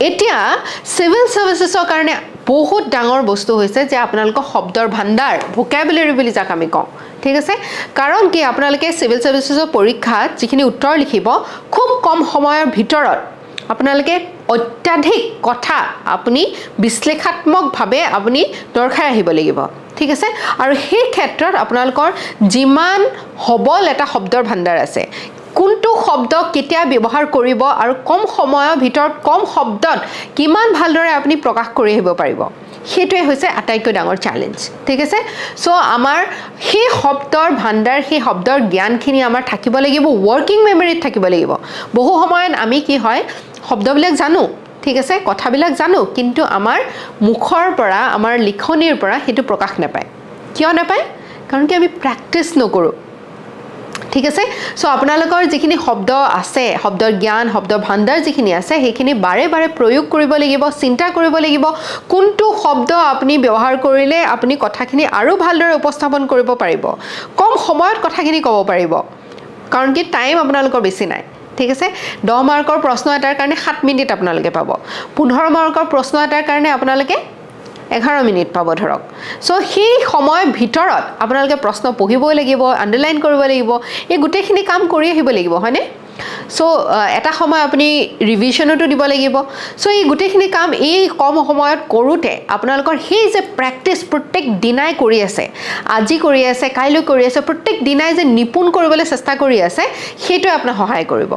এতিয়া সিভিল সাৰ্ভিসেসৰ কাৰণে বহুত ডাঙৰ বস্তু হৈছে যে আপোনালোকৰ শব্দৰ ভাণ্ডাৰ ভোকাবুলাৰি বুলি যাক আমি কওঁ ঠিক আছে কাৰণ কি আপোনালোকে সিভিল সাৰ্ভিসেসৰ পৰীক্ষাত যিখিনি উত্তৰ লিখিব খুব কম সময়ৰ ভিতৰত আপোনালোকে অত্যাধিক কথা আপুনি বিশ্লেষাত্মকভাৱে আপুনি দৰখাই আহিব লাগিব ঠিক আছে আৰু সেই ক্ষেত্ৰত আপোনালোকৰ যিমান হবল এটা শব্দৰ ভাণ্ডাৰ আছে কোনটো শব্দ কেতিয়া ব্যৱহাৰ কৰিব আৰু কম সময়ৰ ভিতৰত কম শব্দত কিমান ভালদৰে আপুনি প্ৰকাশ কৰি আহিব পাৰিব সেইটোৱে হৈছে আটাইতকৈ ডাঙৰ চ্যালেঞ্জ ঠিক আছে সো আমাৰ সেই শব্দৰ ভাণ্ডাৰ সেই শব্দৰ জ্ঞানখিনি আমাৰ থাকিব লাগিব ওয়াৰ্কিং মেমৰিত থাকিব লাগিব বহু সময়ত আমি কি হয় শব্দবিলাক জানো ঠিক আছে কথাবিলাক জানো কিন্তু আমাৰ মুখৰ পৰা আমাৰ লিখনিৰ পৰা হেতু প্ৰকাশ নাপায় কিয় নাপায় কাৰণ কি আমি প্ৰ্যাকটিছ নকৰো ঠিক আছে সো আপোনালোকৰ যিখিনি শব্দ আছে শব্দৰ জ্ঞান শব্দ ভাণ্ডাৰ যিখিনি আছে সেইখিনি বাৰে বাৰে প্ৰয়োগ কৰিব লাগিব চিন্তা কৰিব লাগিব কোনটো শব্দ আপুনি ব্যৱহাৰ কৰিলে আপুনি কথাখিনি আৰু ভালদৰে উপস্থাপন কৰিব পাৰিব কম সময়ত কথাখিনি ক'ব পাৰিব কাৰণ কি টাইম আপোনালোকৰ বেছি নাই ঠিক আছে 10 মাৰ্কৰ প্ৰশ্ন এটাৰ কাৰণে 7 মিনিট আপোনালোকে পাব 15 মাৰ্কৰ প্ৰশ্ন এটাৰ কাৰণে আপোনালোকে 11 মিনিট পাব ধৰক সো সেই সময় ভিতৰত আপোনালোকে প্ৰশ্ন পঢ়িবই লাগিব আন্ডাৰলাইন কৰিব লাগিব এই গুটেখিনি কাম কৰি আহিব লাগিব হয়নে সো এটা সময় আপুনি ৰিভিশনটো দিব লাগিব সো এই গুটেখিনি কাম এই কম সময়ত কৰোতে আপোনালোকৰ সেই যে প্ৰ্যাকটিছ প্ৰত্যেক দিনাই কৰি আছে আজি কৰি আছে কাইলৈ কৰি আছে প্ৰত্যেক দিনাই যে নিপুণ কৰিবলৈ চেষ্টা কৰি আছে সেইটো আপোনাক সহায় কৰিব